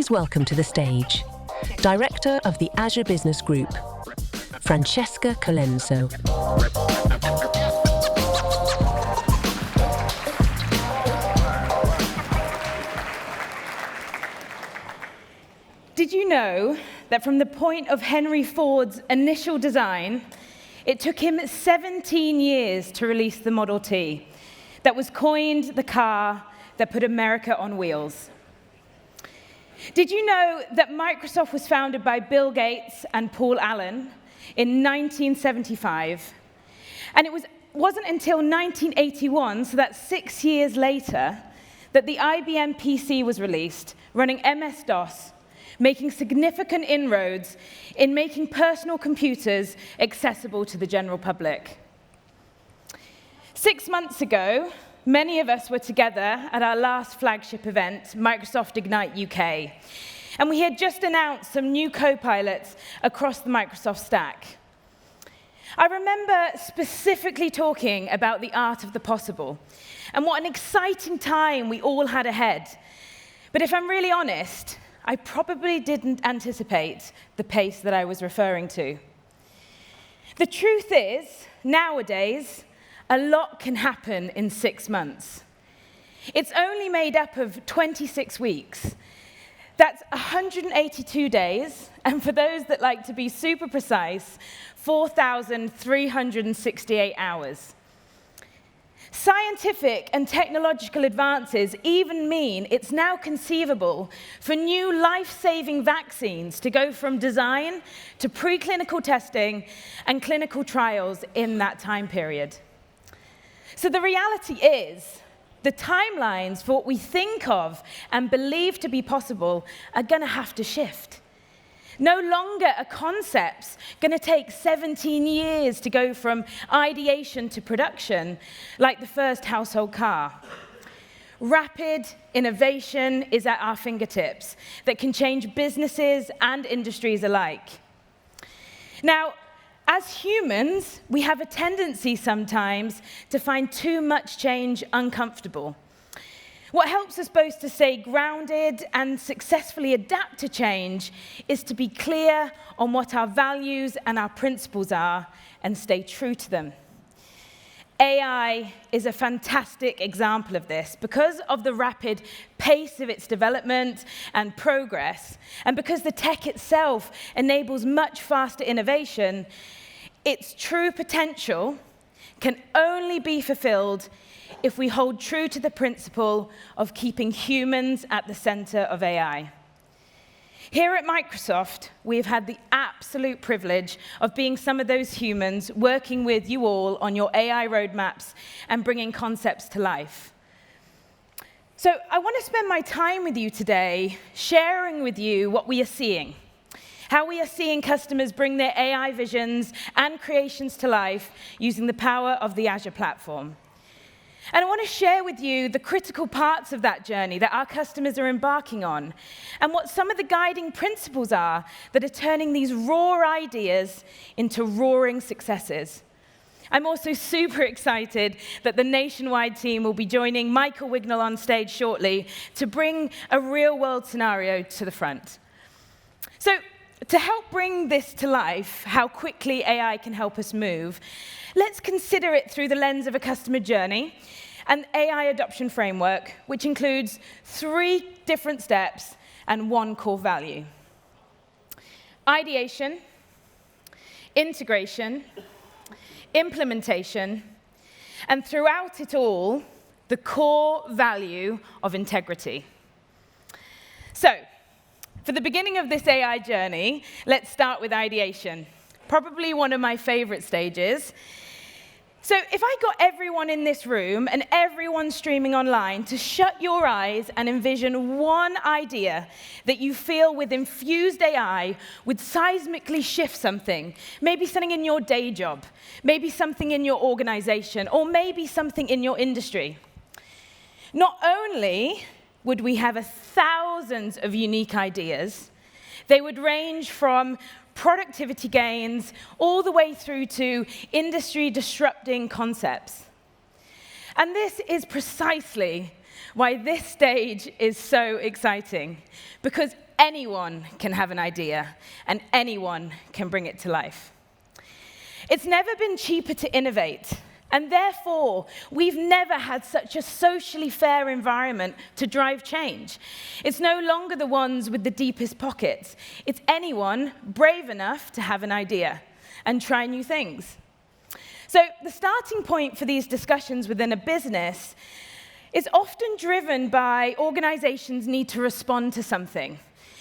Please welcome to the stage Director of the Azure Business Group, Francesca Colenso. Did you know that from the point of Henry Ford's initial design, it took him 17 years to release the Model T, that was coined the car that put America on wheels? Did you know that Microsoft was founded by Bill Gates and Paul Allen in 1975? And it wasn't until 1981, so that's 6 years later, that the IBM PC was released, running MS-DOS, making significant inroads in making personal computers accessible to the general public. 6 months ago, many of us were together at our last flagship event, Microsoft Ignite UK, and we had just announced some new co-pilots across the Microsoft stack. I remember specifically talking about the art of the possible, and what an exciting time we all had ahead. But if I'm really honest, I probably didn't anticipate the pace that I was referring to. The truth is, nowadays, a lot can happen in 6 months. It's only made up of 26 weeks. That's 182 days, and for those that like to be super precise, 4,368 hours. Scientific and technological advances even mean it's now conceivable for new life-saving vaccines to go from design to preclinical testing and clinical trials in that time period. So the reality is, the timelines for what we think of and believe to be possible are going to have to shift. No longer are concepts going to take 17 years to go from ideation to production, like the first household car. Rapid innovation is at our fingertips that can change businesses and industries alike. Now, as humans, we have a tendency sometimes to find too much change uncomfortable. What helps us both to stay grounded and successfully adapt to change is to be clear on what our values and our principles are and stay true to them. AI is a fantastic example of this because of the rapid pace of its development and progress, and because the tech itself enables much faster innovation. Its true potential can only be fulfilled if we hold true to the principle of keeping humans at the center of AI. Here at Microsoft, we've had the absolute privilege of being some of those humans working with you all on your AI roadmaps and bringing concepts to life. So I want to spend my time with you today sharing with you what we are seeing, how we are seeing customers bring their AI visions and creations to life using the power of the Azure platform. And I want to share with you the critical parts of that journey that our customers are embarking on, and what some of the guiding principles are that are turning these raw ideas into roaring successes. I'm also super excited that the nationwide team will be joining Michael Wignall on stage shortly to bring a real-world scenario to the front. So, to help bring this to life, how quickly AI can help us move, let's consider it through the lens of a customer journey, an AI adoption framework, which includes 3 different steps and 1 core value: ideation, integration, implementation, and throughout it all, the core value of integrity. So, for the beginning of this AI journey, let's start with ideation, probably one of my favorite stages. So if I got everyone in this room and everyone streaming online to shut your eyes and envision one idea that you feel with infused AI would seismically shift something, maybe something in your day job, maybe something in your organization, or maybe something in your industry. Not only would we have thousands of unique ideas, they would range from productivity gains all the way through to industry-disrupting concepts. And this is precisely why this stage is so exciting, because anyone can have an idea, and anyone can bring it to life. It's never been cheaper to innovate, and therefore, we've never had such a socially fair environment to drive change. It's no longer the ones with the deepest pockets. It's anyone brave enough to have an idea and try new things. So the starting point for these discussions within a business is often driven by organizations need to respond to something.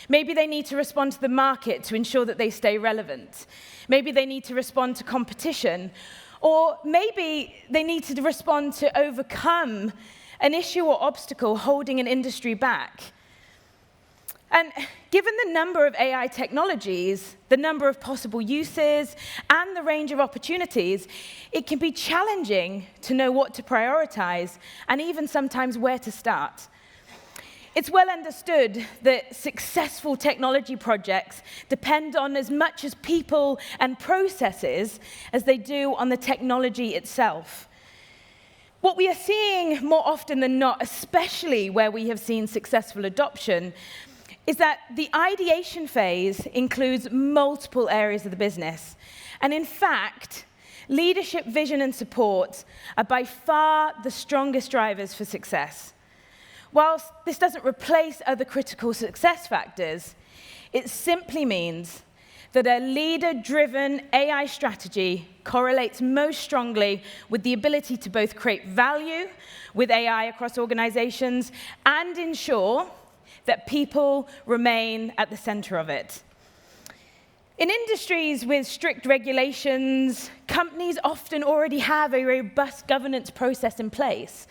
Maybe they need to respond to the market to ensure that they stay relevant. Maybe they need to respond to competition. Or maybe they need to respond to overcome an issue or obstacle holding an industry back. And given the number of AI technologies, the number of possible uses, and the range of opportunities, it can be challenging to know what to prioritize, and even sometimes where to start. It's well understood that successful technology projects depend on as much as people and processes as they do on the technology itself. What we are seeing more often than not, especially where we have seen successful adoption, is that the ideation phase includes multiple areas of the business. And in fact, leadership, vision, and support are by far the strongest drivers for success. Whilst this doesn't replace other critical success factors, it simply means that a leader-driven AI strategy correlates most strongly with the ability to both create value with AI across organizations and ensure that people remain at the center of it. In industries with strict regulations, companies often already have a robust governance process in place.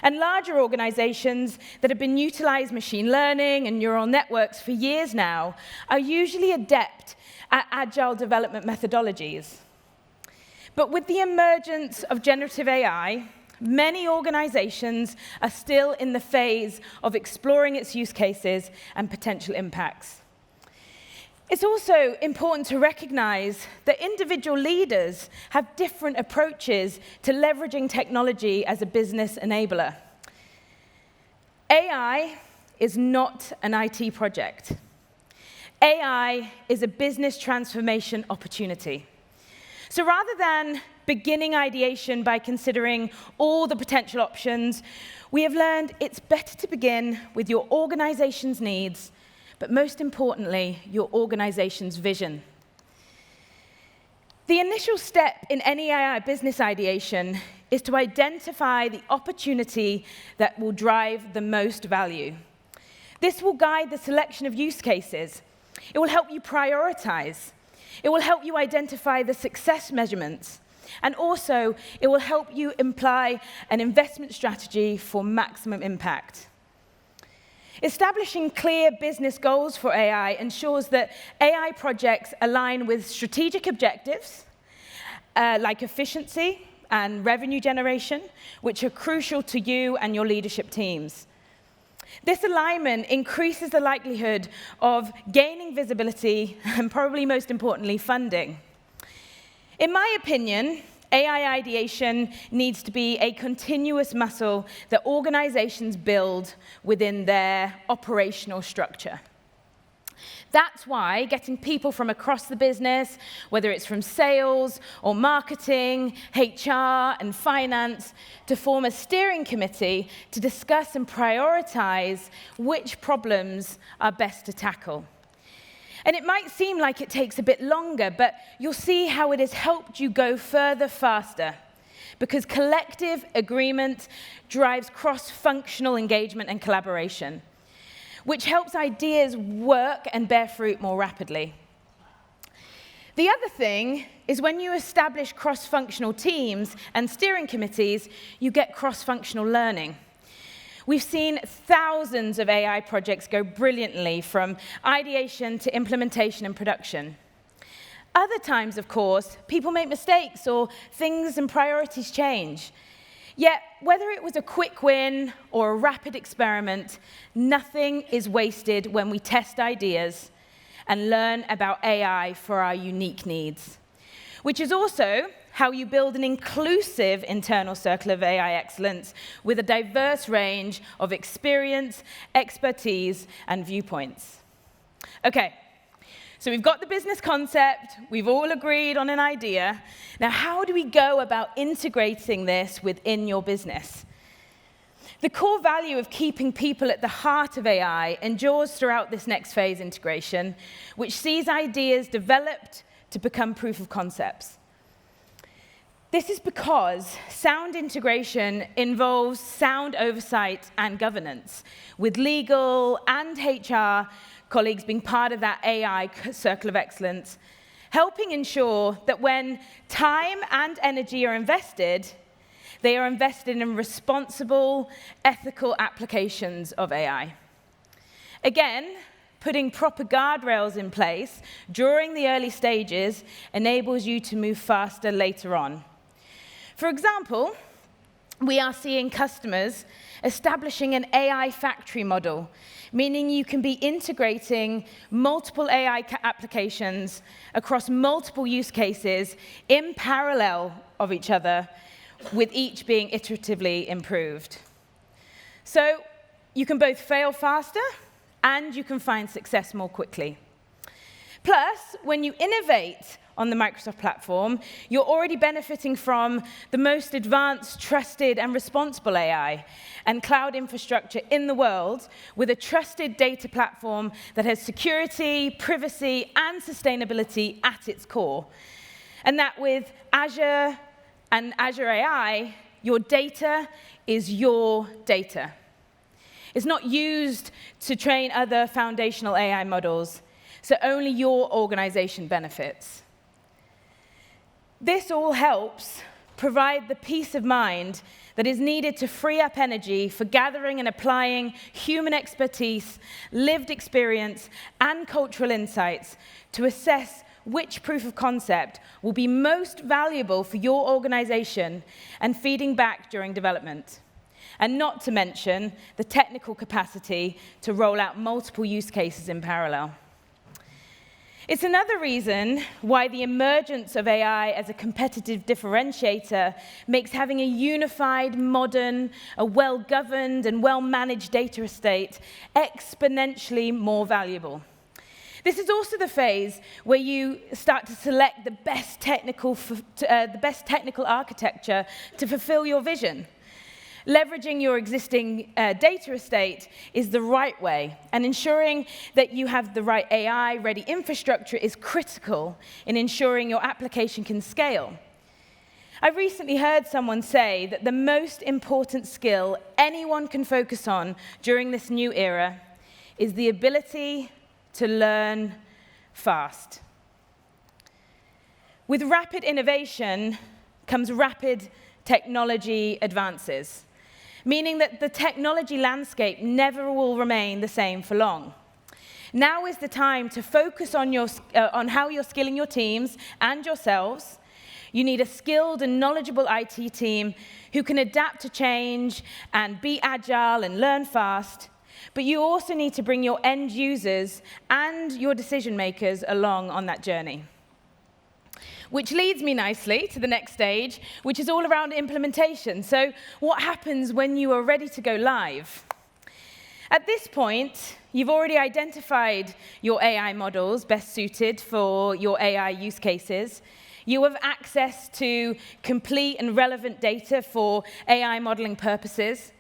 And larger organizations that have been utilizing machine learning and neural networks for years now are usually adept at agile development methodologies. But with the emergence of generative AI, many organizations are still in the phase of exploring its use cases and potential impacts. It's also important to recognize that individual leaders have different approaches to leveraging technology as a business enabler. AI is not an IT project. AI is a business transformation opportunity. So rather than beginning ideation by considering all the potential options, we have learned it's better to begin with your organization's needs, but most importantly, your organization's vision. The initial step in any AI business ideation is to identify the opportunity that will drive the most value. This will guide the selection of use cases. It will help you prioritize. It will help you identify the success measurements. And also, it will help you imply an investment strategy for maximum impact. Establishing clear business goals for AI ensures that AI projects align with strategic objectives, like efficiency and revenue generation, which are crucial to you and your leadership teams. This alignment increases the likelihood of gaining visibility and, probably most importantly, funding. In my opinion, AI ideation needs to be a continuous muscle that organizations build within their operational structure. That's why getting people from across the business, whether it's from sales or marketing, HR, and finance, to form a steering committee to discuss and prioritize which problems are best to tackle. And it might seem like it takes a bit longer, but you'll see how it has helped you go further faster, because collective agreement drives cross-functional engagement and collaboration, which helps ideas work and bear fruit more rapidly. The other thing is when you establish cross-functional teams and steering committees, you get cross-functional learning. We've seen thousands of AI projects go brilliantly from ideation to implementation and production. Other times, of course, people make mistakes or things and priorities change. Yet, whether it was a quick win or a rapid experiment, nothing is wasted when we test ideas and learn about AI for our unique needs, which is also how you build an inclusive internal circle of AI excellence with a diverse range of experience, expertise, and viewpoints. Okay, so we've got the business concept, we've all agreed on an idea. Now, how do we go about integrating this within your business? The core value of keeping people at the heart of AI endures throughout this next phase integration, which sees ideas developed to become proof of concepts. This is because sound integration involves sound oversight and governance, with legal and HR colleagues being part of that AI circle of excellence, helping ensure that when time and energy are invested, they are invested in responsible, ethical applications of AI. Again, putting proper guardrails in place during the early stages enables you to move faster later on. For example, we are seeing customers establishing an AI factory model, meaning you can be integrating multiple AI applications across multiple use cases in parallel of each other, with each being iteratively improved. So you can both fail faster and you can find success more quickly. Plus, when you innovate on the Microsoft platform, you're already benefiting from the most advanced, trusted, and responsible AI and cloud infrastructure in the world, with a trusted data platform that has security, privacy, and sustainability at its core. And that with Azure and Azure AI, your data is your data. It's not used to train other foundational AI models, so only your organization benefits. This all helps provide the peace of mind that is needed to free up energy for gathering and applying human expertise, lived experience, and cultural insights to assess which proof of concept will be most valuable for your organization and feeding back during development. And not to mention the technical capacity to roll out multiple use cases in parallel. It's another reason why the emergence of AI as a competitive differentiator makes having a unified, modern, a well-governed and well-managed data estate exponentially more valuable. This is also the phase where you start to select the best technical architecture to fulfill your vision. Leveraging your existing data estate is the right way, and ensuring that you have the right AI-ready infrastructure is critical in ensuring your application can scale. I recently heard someone say that the most important skill anyone can focus on during this new era is the ability to learn fast. With rapid innovation comes rapid technology advances, meaning that the technology landscape never will remain the same for long. Now is the time to focus on how you're skilling your teams and yourselves. You need a skilled and knowledgeable IT team who can adapt to change and be agile and learn fast. But you also need to bring your end users and your decision makers along on that journey. Which leads me nicely to the next stage, which is all around implementation. So what happens when you are ready to go live? At this point, you've already identified your AI models best suited for your AI use cases. You have access to complete and relevant data for AI modeling purposes.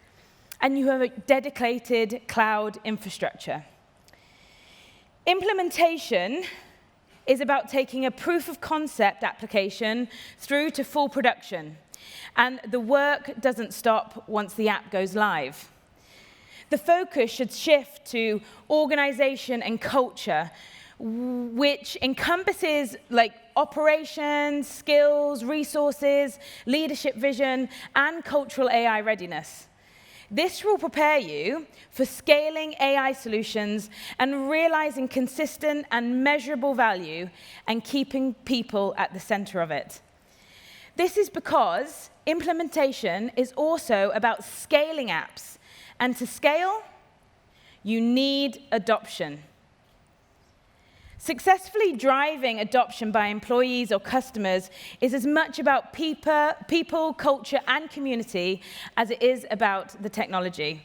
And you have a dedicated cloud infrastructure. Implementation is about taking a proof of concept application through to full production. And the work doesn't stop once the app goes live. The focus should shift to organization and culture, which encompasses operations, skills, resources, leadership vision, and cultural AI readiness. This will prepare you for scaling AI solutions and realizing consistent and measurable value and keeping people at the center of it. This is because implementation is also about scaling apps. And to scale, you need adoption. Successfully driving adoption by employees or customers is as much about people, culture, and community as it is about the technology.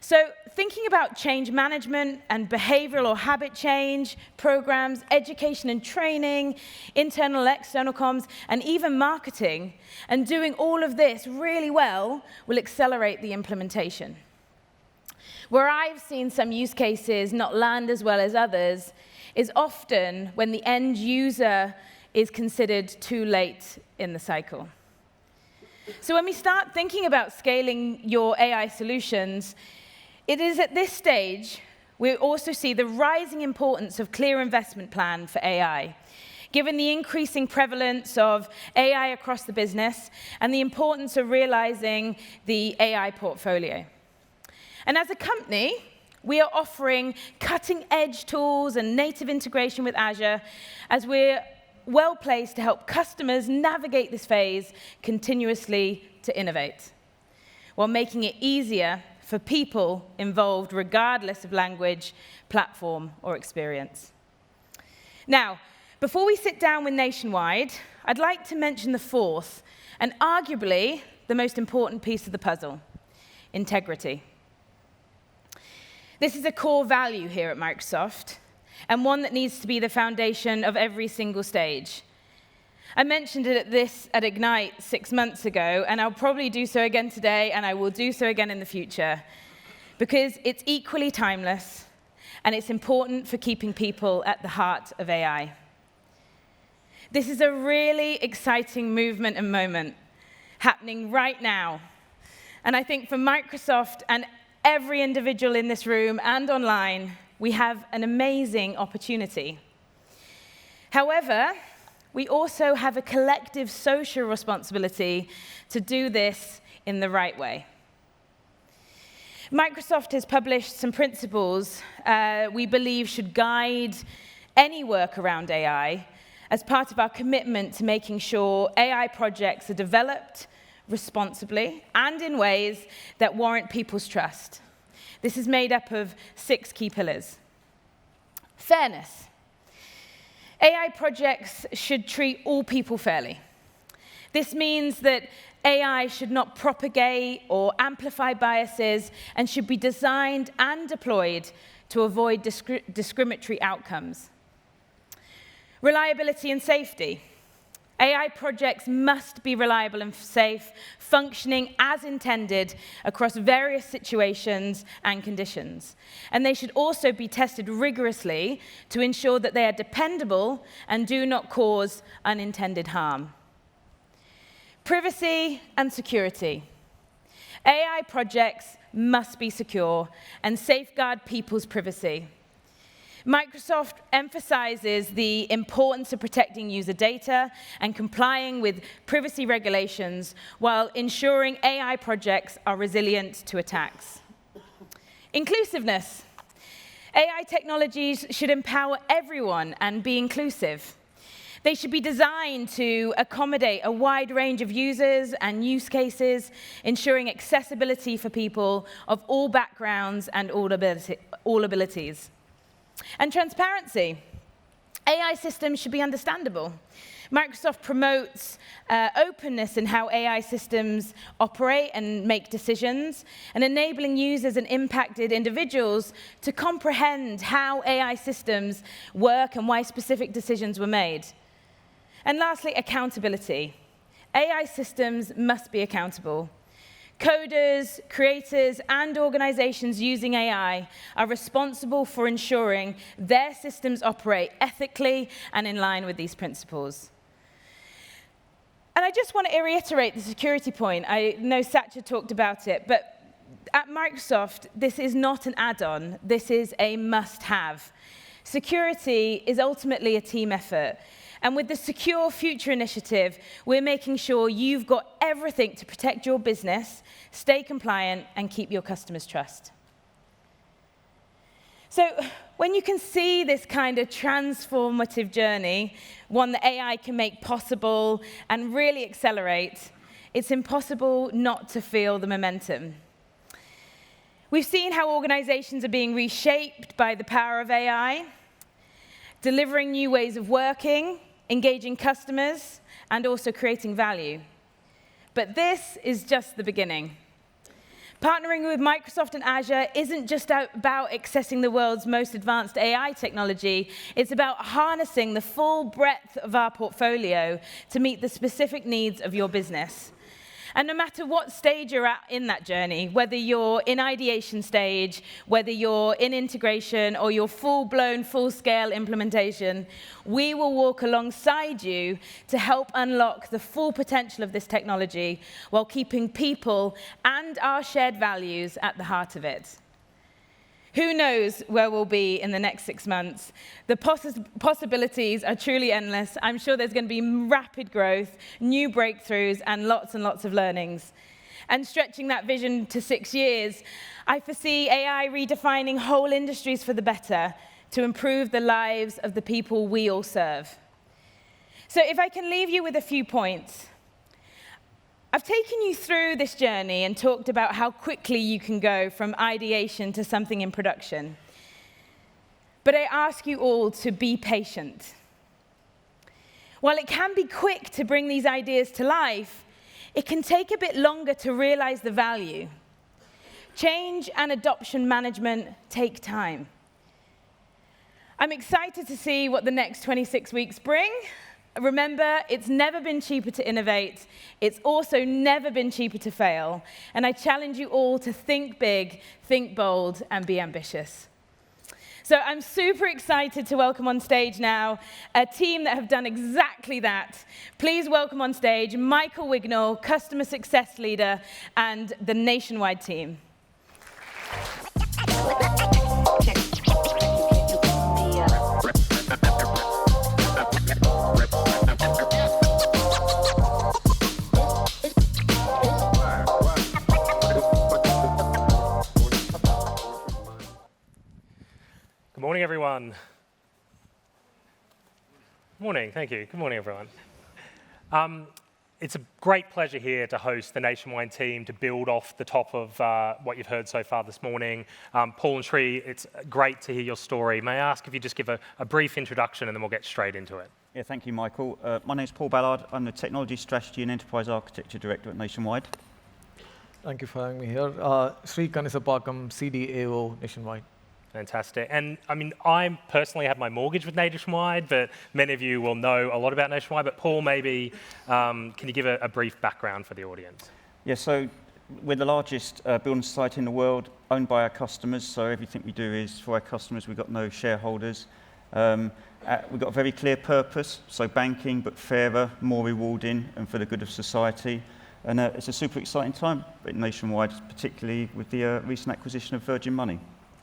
So thinking about change management and behavioral or habit change, programs, education and training, internal and external comms, and even marketing, and doing all of this really well will accelerate the implementation. Where I've seen some use cases not land as well as others is often when the end user is considered too late in the cycle. So when we start thinking about scaling your AI solutions, it is at this stage we also see the rising importance of clear investment plan for AI, given the increasing prevalence of AI across the business and the importance of realizing the AI portfolio. And as a company, we are offering cutting-edge tools and native integration with Azure as we're well-placed to help customers navigate this phase continuously to innovate, while making it easier for people involved regardless of language, platform, or experience. Now, before we sit down with Nationwide, I'd like to mention the fourth, and arguably the most important piece of the puzzle: integrity. This is a core value here at Microsoft, and one that needs to be the foundation of every single stage. I mentioned it at Ignite 6 months ago, and I'll probably do so again today, and I will do so again in the future, because it's equally timeless, and it's important for keeping people at the heart of AI. This is a really exciting movement and moment happening right now, and I think for Microsoft and every individual in this room and online, we have an amazing opportunity. However, we also have a collective social responsibility to do this in the right way. Microsoft has published some principles we believe should guide any work around AI as part of our commitment to making sure AI projects are developed responsibly and in ways that warrant people's trust. This is made up of 6 key pillars. Fairness. AI projects should treat all people fairly. This means that AI should not propagate or amplify biases and should be designed and deployed to avoid discriminatory outcomes. Reliability and safety. AI projects must be reliable and safe, functioning as intended across various situations and conditions. And they should also be tested rigorously to ensure that they are dependable and do not cause unintended harm. Privacy and security. AI projects must be secure and safeguard people's privacy. Microsoft emphasizes the importance of protecting user data and complying with privacy regulations while ensuring AI projects are resilient to attacks. Inclusiveness. AI technologies should empower everyone and be inclusive. They should be designed to accommodate a wide range of users and use cases, ensuring accessibility for people of all backgrounds and all abilities. And transparency. AI systems should be understandable. Microsoft promotes openness in how AI systems operate and make decisions, and enabling users and impacted individuals to comprehend how AI systems work and why specific decisions were made. And lastly, accountability. AI systems must be accountable. Coders, creators, and organizations using AI are responsible for ensuring their systems operate ethically and in line with these principles. And I just want to reiterate the security point. I know Satya talked about it, but at Microsoft, this is not an add-on. This is a must-have. Security is ultimately a team effort. And with the Secure Future initiative, we're making sure you've got everything to protect your business, stay compliant, and keep your customers' trust. So when you can see this kind of transformative journey, one that AI can make possible and really accelerate, it's impossible not to feel the momentum. We've seen how organizations are being reshaped by the power of AI, delivering new ways of working, engaging customers, and also creating value. But this is just the beginning. Partnering with Microsoft and Azure isn't just about accessing the world's most advanced AI technology, it's about harnessing the full breadth of our portfolio to meet the specific needs of your business. And no matter what stage you're at in that journey, whether you're in ideation stage, whether you're in integration, or you're full-blown, full-scale implementation, we will walk alongside you to help unlock the full potential of this technology while keeping people and our shared values at the heart of it. Who knows where we'll be in the next 6 months? The possibilities are truly endless. I'm sure there's going to be rapid growth, new breakthroughs, and lots of learnings. And stretching that vision to 6 years, I foresee AI redefining whole industries for the better to improve the lives of the people we all serve. So if I can leave you with a few points. I've taken you through this journey and talked about how quickly you can go from ideation to something in production. But I ask you all to be patient. While it can be quick to bring these ideas to life, it can take a bit longer to realize the value. Change and adoption management take time. I'm excited to see what the next 26 weeks bring. Remember, it's never been cheaper to innovate. It's also never been cheaper to fail. And I challenge you all to think big, think bold, and be ambitious. So I'm super excited to welcome on stage now a team that have done exactly that. Please welcome on stage Michael Wignall, Customer Success Leader, and the Nationwide team. Good morning, everyone. Morning, thank you. Good morning, everyone. It's a great pleasure here to host the Nationwide team to build off the top of what you've heard so far this morning. Paul and Sri, it's great to hear your story. May I ask if you just give a brief introduction and then we'll get straight into it. Yeah, thank you, Michael. My name is Paul Ballard. I'm the Technology Strategy and Enterprise Architecture Director at Nationwide. Thank you for having me here. Sri Kanisapakam, CDAO Nationwide. Fantastic. And I mean, I personally have my mortgage with Nationwide, but many of you will know a lot about Nationwide. But Paul, maybe, can you give a brief background for the audience? Yeah, so we're the largest building society in the world, owned by our customers. So everything we do is for our customers. We've got no shareholders. We've got a very clear purpose, so banking, but fairer, more rewarding, and for the good of society. And it's a super exciting time at Nationwide, particularly with the recent acquisition of Virgin Money.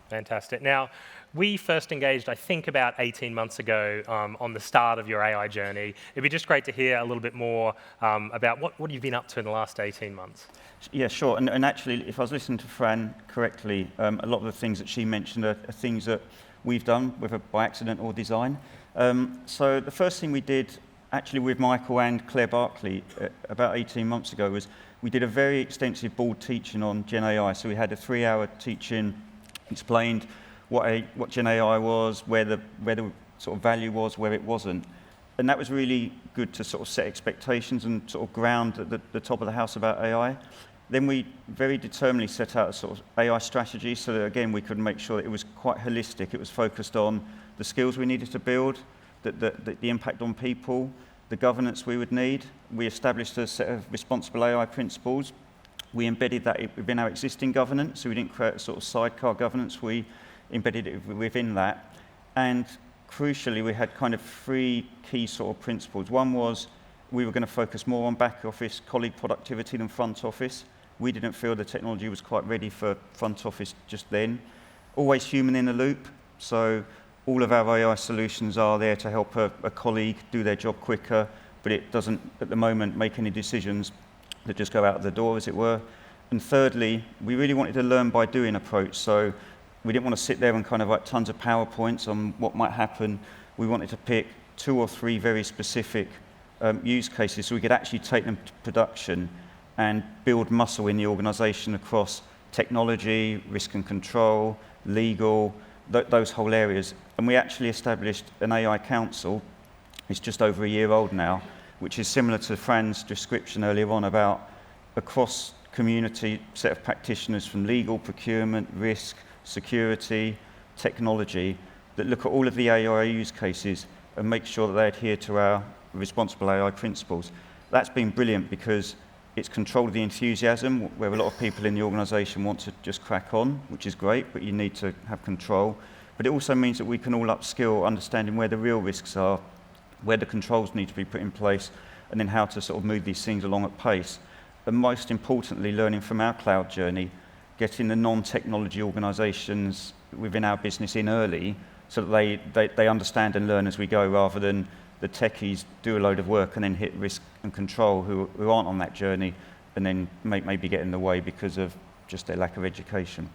Fantastic. Now, we first engaged, I think, about 18 months ago on the start of your AI journey. It'd be just great to hear a little bit more about what you've been up to in the last 18 months. Yeah, sure. And actually, if I was listening to Fran correctly, a lot of the things that she mentioned are things that we've done, whether by accident or design. So the first thing we did, actually with Michael and Claire Barkley, about 18 months ago, was we did a very extensive board teaching on Gen AI. So we had a 3-hour teaching, explained what Gen AI was, where the sort of value was, where it wasn't. And that was really good to sort of set expectations and sort of ground at the top of the house about AI. Then we very determinedly set out a sort of AI strategy so that, again, we could make sure that it was quite holistic. It was focused on the skills we needed to build, the impact on people, the governance we would need. We established a set of responsible AI principles. We embedded that within our existing governance, so we didn't create a sort of sidecar governance. We embedded it within that. And crucially, we had kind of 3 key sort of principles. One was we were going to focus more on back office colleague productivity than front office. We didn't feel the technology was quite ready for front office just then. Always human in the loop. So all of our AI solutions are there to help a colleague do their job quicker, but it doesn't, at the moment, make any decisions that just go out the door, as it were. And thirdly, we really wanted a learn by doing approach. So we didn't want to sit there and kind of write tons of PowerPoints on what might happen. We wanted to pick 2 or 3 very specific use cases so we could actually take them to production and build muscle in the organization across technology, risk and control, legal, those whole areas. And we actually established an AI council. It's just over a year old now, which is similar to Fran's description earlier on about across community set of practitioners from legal, procurement, risk, security, technology that look at all of the AI use cases and make sure that they adhere to our responsible AI principles. That's been brilliant because it's controlled the enthusiasm, where a lot of people in the organisation want to just crack on, which is great, but you need to have control. But it also means that we can all upskill understanding where the real risks are, where the controls need to be put in place, and then how to sort of move these things along at pace. And most importantly, learning from our cloud journey, getting the non-technology organisations within our business in early so that they understand and learn as we go, rather than the techies do a load of work and then hit risk and control who aren't on that journey and then maybe get in the way because of just their lack of education.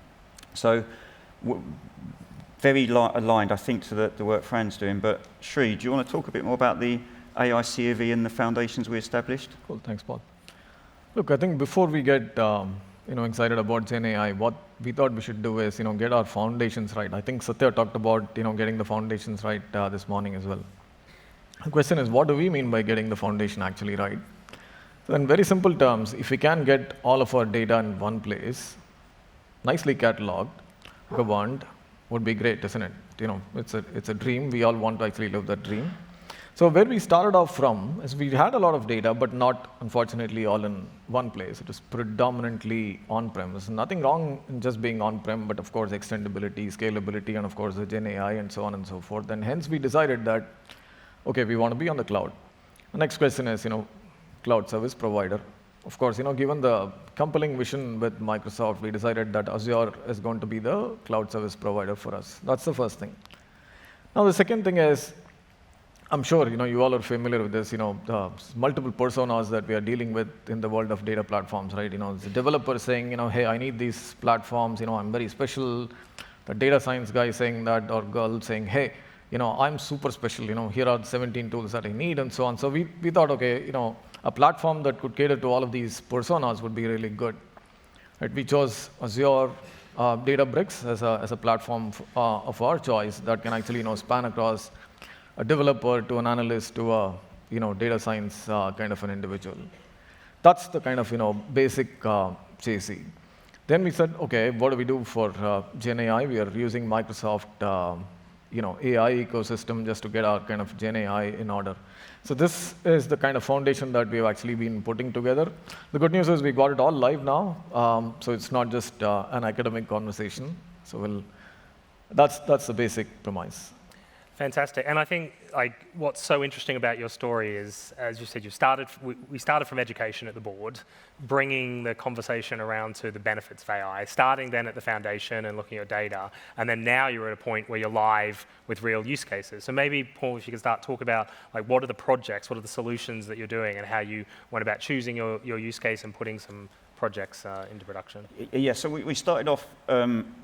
So very aligned, I think, to the work Fran's doing. But Sri, do you want to talk a bit more about the AI COV and the foundations we established? Cool, thanks, Paul. Look, I think before we get excited about Gen AI, what we thought we should do is get our foundations right. I think Satya talked about getting the foundations right this morning as well. The question is, what do we mean by getting the foundation actually right? So in very simple terms, if we can get all of our data in one place, nicely cataloged, governed, would be great, isn't it? It's a dream. We all want to actually live that dream. So where we started off from is we had a lot of data, but not, unfortunately, all in one place. It was predominantly on-prem. There's nothing wrong in just being on-prem, but of course, extendability, scalability, and of course, the Gen AI, and so on and so forth. And hence, we decided that, okay, we want to be on the cloud. The next question is, cloud service provider. Of course, given the compelling vision with Microsoft, we decided that Azure is going to be the cloud service provider for us. That's the first thing. Now, the second thing is, I'm sure you all are familiar with this. The multiple personas that we are dealing with in the world of data platforms, right? The developer saying, hey, I need these platforms. I'm very special. The data science guy saying that, or girl saying, hey, I'm super special. Here are 17 tools that I need, and so on. So we thought, okay, a platform that could cater to all of these personas would be really good. Right? We chose Azure Databricks as a platform of our choice that can actually span across a developer to an analyst to a data science kind of an individual. That's the kind of basic chassis. Then we said, okay, what do we do for Gen AI? We are using Microsoft AI ecosystem just to get our kind of Gen AI in order. So this is the kind of foundation that we've actually been putting together. The good news is we got it all live now, so it's not just an academic conversation. So that's the basic premise. Fantastic. And I think what's so interesting about your story is, as you said, we started from education at the board, bringing the conversation around to the benefits of AI, starting then at the foundation and looking at data, and then now you're at a point where you're live with real use cases. So maybe, Paul, if you could talk about what are the projects, what are the solutions that you're doing, and how you went about choosing your use case and putting some projects into production. Yeah, so we started off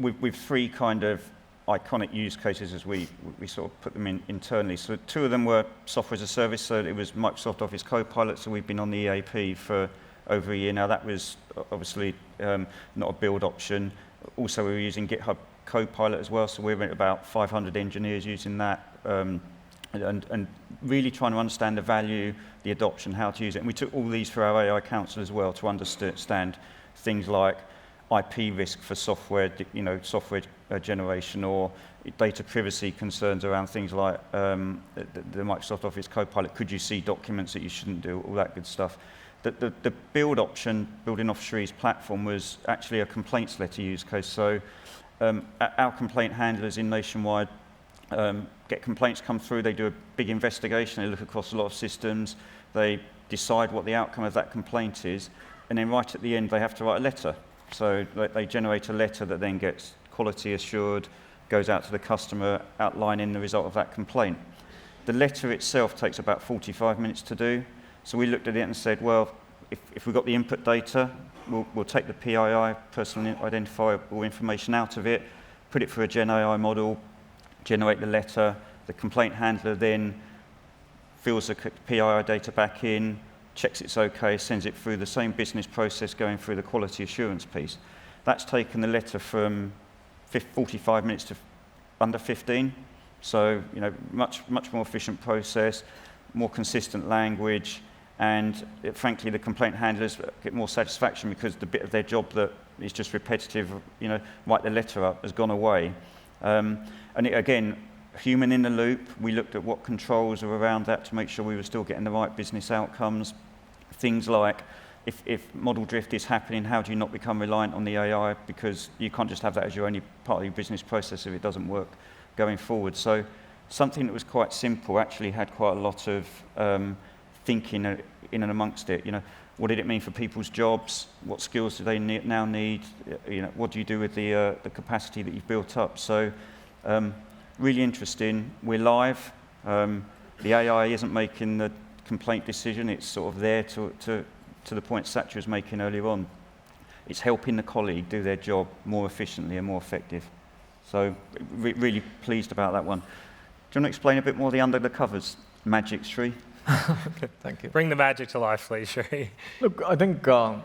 with three kind of iconic use cases as we sort of put them in internally. So two of them were software as a service, so it was Microsoft Office Copilot, so we've been on the EAP for over a year now. That was obviously not a build option. Also, we were using GitHub Copilot as well, so we're at about 500 engineers using that, and really trying to understand the value, the adoption, how to use it. And we took all these for our AI Council as well to understand things like IP risk for software, software generation, or data privacy concerns around things like the Microsoft Office Copilot. Could you see documents that you shouldn't do? All that good stuff. The build option, building off Sri's platform, was actually a complaints letter use case. So our complaint handlers in Nationwide get complaints come through. They do a big investigation. They look across a lot of systems. They decide what the outcome of that complaint is, and then right at the end, they have to write a letter. So they generate a letter that then gets quality assured, goes out to the customer outlining the result of that complaint. The letter itself takes about 45 minutes to do. So we looked at it and said, well, if we've got the input data, we'll take the PII, personal identifiable information, out of it, put it through a Gen AI model, generate the letter. The complaint handler then fills the PII data back in, checks it's okay, sends it through the same business process going through the quality assurance piece. That's taken the letter from 45 minutes to under 15. So, much more efficient process, more consistent language, and frankly, the complaint handlers get more satisfaction because the bit of their job that is just repetitive, write the letter up, has gone away. And again, human in the loop, we looked at what controls are around that to make sure we were still getting the right business outcomes. Things like, if model drift is happening, how do you not become reliant on the AI? Because you can't just have that as your only part of your business process if it doesn't work going forward. So something that was quite simple actually had quite a lot of thinking in and amongst it. What did it mean for people's jobs? What skills do they now need? What do you do with the capacity that you've built up? So really interesting. We're live. The AI isn't making the complaint decision. It's sort of there to the point Satya was making earlier on. It's helping the colleague do their job more efficiently and more effective. So really pleased about that one. Do you want to explain a bit more the under the covers magic, Sri? Okay, thank you. Bring the magic to life, please, Sri. Look, I think the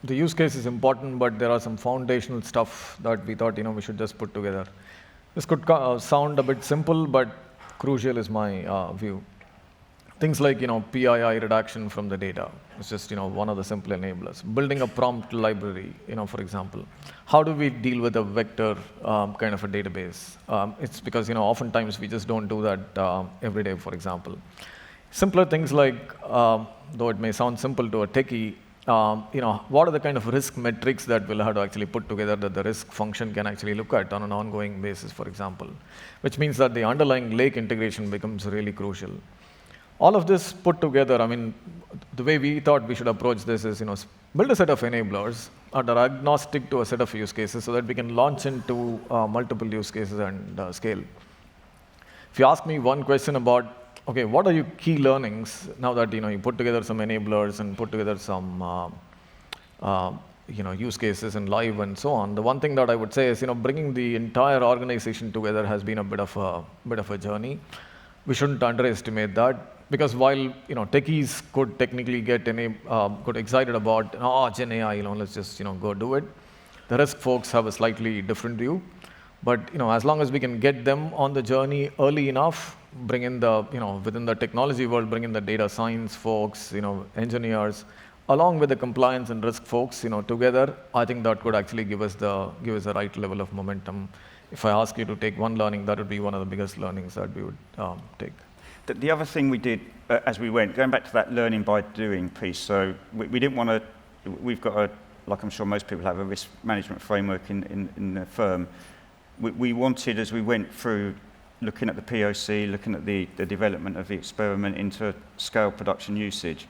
use case is important, but there are some foundational stuff that we thought we should just put together. This could sound a bit simple, but crucial is my view. Things like PII redaction from the data. It's just one of the simple enablers. Building a prompt library, for example. How do we deal with a vector kind of a database? It's because oftentimes we just don't do that every day, for example. Simpler things like, though it may sound simple to a techie, what are the kind of risk metrics that we'll have to actually put together that the risk function can actually look at on an ongoing basis, for example, which means that the underlying lake integration becomes really crucial. All of this put together, the way we thought we should approach this is, build a set of enablers that are agnostic to a set of use cases so that we can launch into multiple use cases and scale. If you ask me one question about, okay, what are your key learnings now that you put together some enablers and put together some use cases in live and so on? The one thing that I would say is bringing the entire organization together has been a bit of a journey. We shouldn't underestimate that. Because while techies could technically get excited about Gen AI, let's just go do it. The risk folks have a slightly different view, but as long as we can get them on the journey early enough, bring in the within the technology world, bring in the data science folks, engineers, along with the compliance and risk folks, together, I think that could actually give us the right level of momentum. If I ask you to take one learning, that would be one of the biggest learnings that we would take. The other thing we did as we went, going back to that learning by doing piece, so we didn't want to, we've got like I'm sure most people have, a risk management framework in the firm. We wanted, as we went through looking at the POC, looking at the development of the experiment into scale production usage,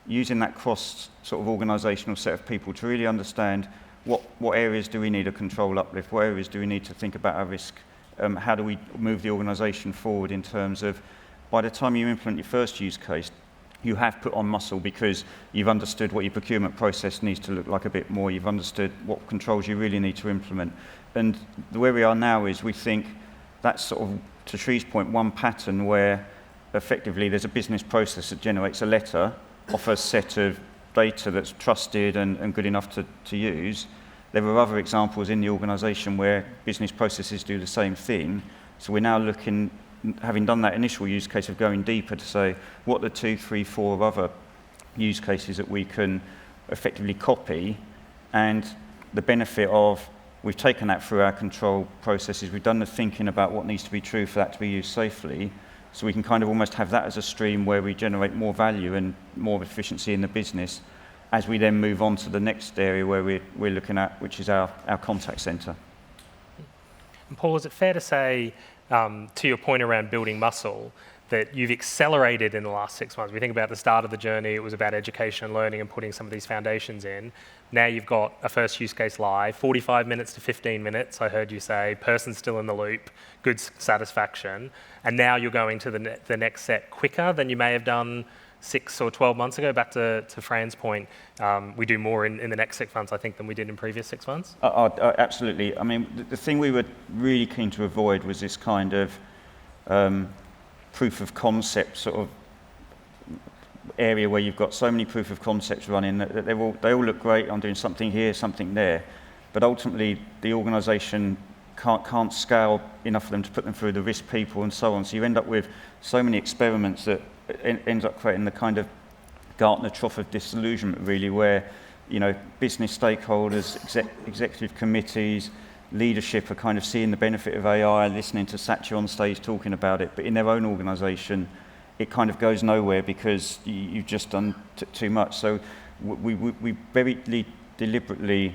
using that cross sort of organisational set of people to really understand what areas do we need a control uplift, what areas do we need to think about our risk, how do we move the organisation forward in terms of, by the time you implement your first use case, you have put on muscle because you've understood what your procurement process needs to look like a bit more, you've understood what controls you really need to implement. And where we are now is we think that's sort of, to Sri's point, one pattern where effectively there's a business process that generates a letter off a set of data that's trusted and good enough to use. There are other examples in the organisation where business processes do the same thing. So we're now looking, having done that initial use case of going deeper, to say what are the 2, 3, 4 other use cases that we can effectively copy, and the benefit of we've taken that through our control processes, we've done the thinking about what needs to be true for that to be used safely, so we can kind of almost have that as a stream where we generate more value and more efficiency in the business as we then move on to the next area where we're looking at, which is our contact centre. And Paul, is it fair to say, to your point around building muscle, that you've accelerated in the last 6 months? We think about the start of the journey, it was about education and learning and putting some of these foundations in. Now you've got a first use case live, 45 minutes to 15 minutes, I heard you say, person still in the loop, good satisfaction, and now you're going to the next set quicker than you may have done 6 or 12 months ago. Back to Fran's point, we do more in the next 6 months, I think, than we did in previous 6 months? Absolutely. I mean, the thing we were really keen to avoid was this kind of proof of concept sort of area where you've got so many proof of concepts running that they all look great. I'm doing something here, something there, but ultimately the organisation can't scale enough for them to put them through the risk people and so on. So you end up with so many experiments that ends up creating the kind of Gartner trough of disillusionment, really, where business stakeholders, executive committees, leadership are kind of seeing the benefit of AI, listening to Satya on stage talking about it, but in their own organisation, it kind of goes nowhere because you've just done too much. So we very deliberately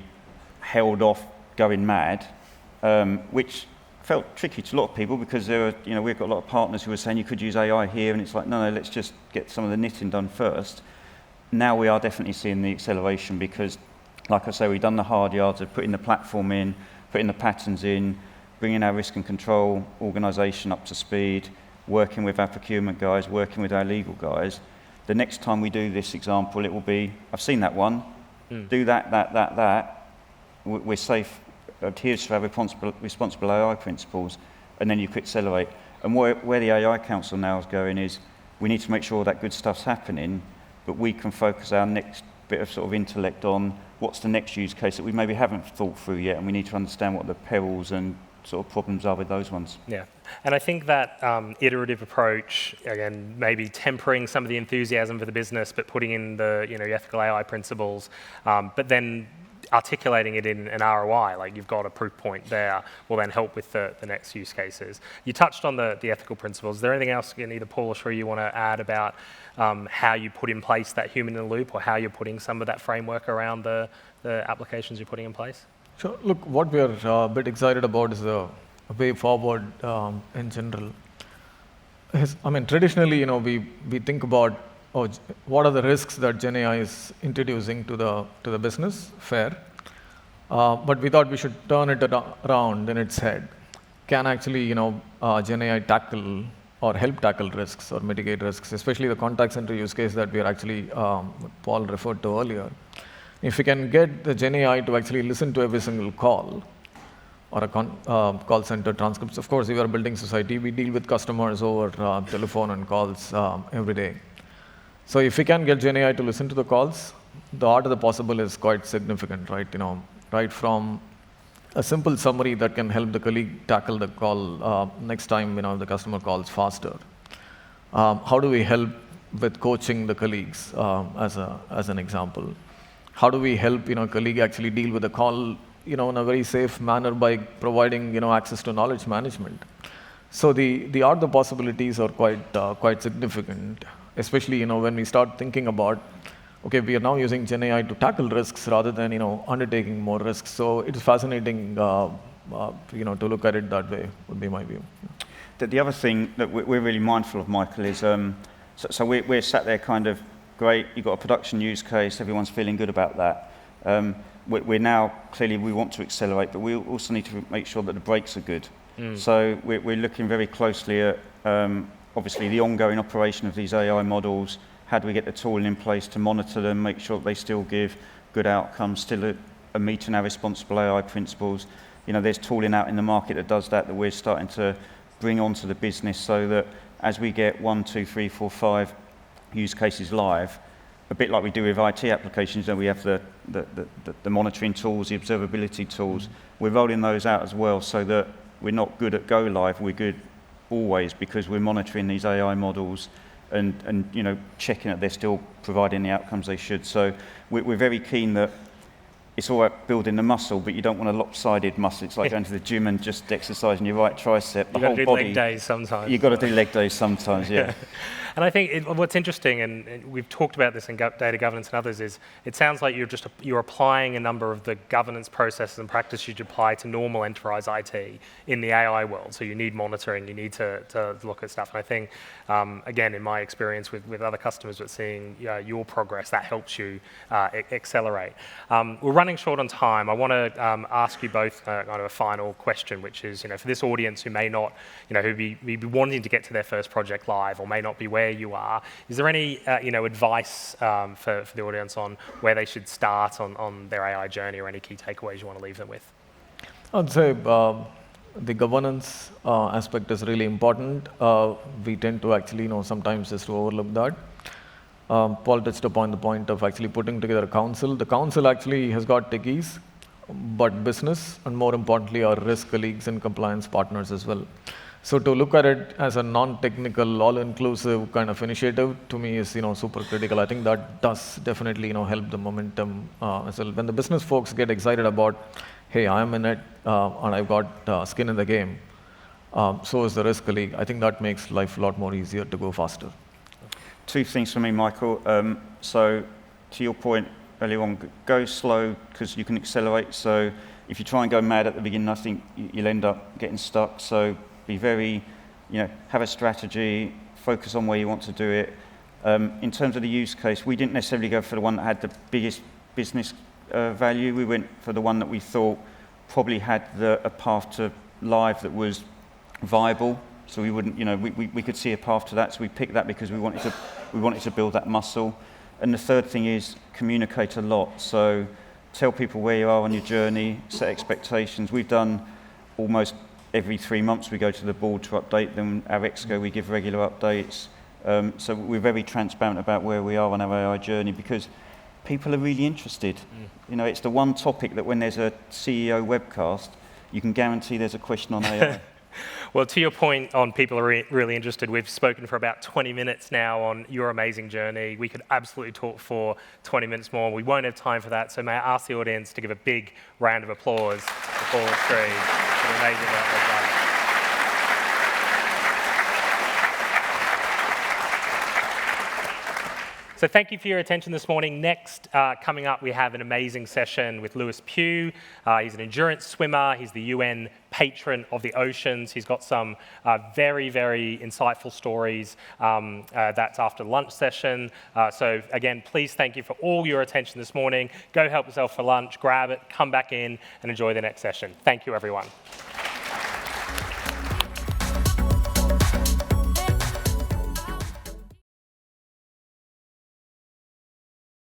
held off going mad, which felt tricky to a lot of people because we've got a lot of partners who were saying you could use AI here, and it's like, no, let's just get some of the knitting done first. Now we are definitely seeing the acceleration because, like I say, we've done the hard yards of putting the platform in, putting the patterns in, bringing our risk and control organisation up to speed, working with our procurement guys, working with our legal guys. The next time we do this example, it will be, I've seen that one, do that. We're safe, adheres to our responsible AI principles, and then you could accelerate. And where the AI Council now is going is, we need to make sure that good stuff's happening, but we can focus our next bit of sort of intellect on what's the next use case that we maybe haven't thought through yet, and we need to understand what the perils and sort of problems are with those ones. Yeah, and I think that iterative approach, again, maybe tempering some of the enthusiasm for the business, but putting in the ethical AI principles, but then articulating it in an ROI, like you've got a proof point there, will then help with the next use cases. You touched on the ethical principles. Is there anything else, either Paul or Sri, you want to add about how you put in place that human in the loop, or how you're putting some of that framework around the applications you're putting in place? So look, what we are a bit excited about is the way forward in general. Traditionally, we think about what are the risks that Gen AI is introducing to the business? Fair. But we thought we should turn it around in its head. Can actually, Gen AI tackle or help tackle risks or mitigate risks, especially the contact center use case that we are actually, Paul referred to earlier. If we can get the Gen AI to actually listen to every single call, or a call center transcripts. Of course, we are a building society. We deal with customers over telephone and calls every day. So if we can get Gen AI to listen to the calls, the art of the possible is quite significant, right? Right from a simple summary that can help the colleague tackle the call next time the customer calls faster. How do we help with coaching the colleagues as an example? How do we help a colleague actually deal with a call in a very safe manner by providing access to knowledge management? So the art of the possibilities are quite significant, especially when we start thinking about, okay, we are now using Gen AI to tackle risks rather than undertaking more risks. So it's fascinating to look at it that way, would be my view. The other thing that we're really mindful of, Michael, is so we're sat there kind of, great, you've got a production use case, everyone's feeling good about that. We're now, clearly we want to accelerate, but we also need to make sure that the brakes are good. So we're looking very closely at, obviously, the ongoing operation of these AI models. How do we get the tooling in place to monitor them, make sure that they still give good outcomes, still are meeting our responsible AI principles? There's tooling out in the market that does that we're starting to bring onto the business so that as we get 1, 2, 3, 4, 5 use cases live, a bit like we do with IT applications, we have the monitoring tools, the observability tools. We're rolling those out as well so that we're not good at go live, we're good always because we're monitoring these AI models and checking that they're still providing the outcomes they should. So we're very keen that it's all about building the muscle, but you don't want a lopsided muscle. It's like going to the gym and just exercising your right tricep. The whole body. You've got to do leg days sometimes. You've got to do leg days sometimes, yeah. And I think what's interesting, and we've talked about this in data governance and others, is it sounds like you're applying a number of the governance processes and practices you'd apply to normal enterprise IT in the AI world. So you need monitoring, you need to look at stuff. And I think, again, in my experience with other customers, with seeing your progress, that helps you accelerate. We're running short on time. I want to ask you both kind of a final question, which is, for this audience who may not, who be wanting to get to their first project live or may not be where you are, is there any advice for the audience on where they should start on their AI journey, or any key takeaways you want to leave them with? I'd say the governance aspect is really important. We tend to actually, sometimes just overlook that. Paul touched upon the point of actually putting together a council. The council actually has got techies, but business, and more importantly, our risk colleagues and compliance partners as well. So to look at it as a non-technical, all-inclusive kind of initiative, to me is super critical. I think that does definitely help the momentum as well. When the business folks get excited about, hey, I'm in it and I've got skin in the game, so is the risk colleague. I think that makes life a lot more easier to go faster. Two things for me, Michael. So to your point earlier on, go slow because you can accelerate. So if you try and go mad at the beginning, I think you'll end up getting stuck. So be very, have a strategy, focus on where you want to do it. In terms of the use case, we didn't necessarily go for the one that had the biggest business value. We went for the one that we thought probably had a path to live that was viable. So we wouldn't, we could see a path to that. So we picked that because we wanted to build that muscle. And the third thing is communicate a lot. So tell people where you are on your journey, set expectations. We've done almost every 3 months we go to the board to update them. Our exco, we give regular updates. So we're very transparent about where we are on our AI journey because people are really interested. It's the one topic that when there's a CEO webcast, you can guarantee there's a question on AI. Well, to your point on people are really interested, we've spoken for about 20 minutes now on your amazing journey. We could absolutely talk for 20 minutes more. We won't have time for that, so may I ask the audience to give a big round of applause for Paul and Sri for the amazing work they've done. So thank you for your attention this morning. Next, coming up, we have an amazing session with Lewis Pugh. He's an endurance swimmer. He's the UN patron of the oceans. He's got some very, very insightful stories. That's after the lunch session. So again, please thank you for all your attention this morning. Go help yourself for lunch, grab it, come back in, and enjoy the next session. Thank you, everyone.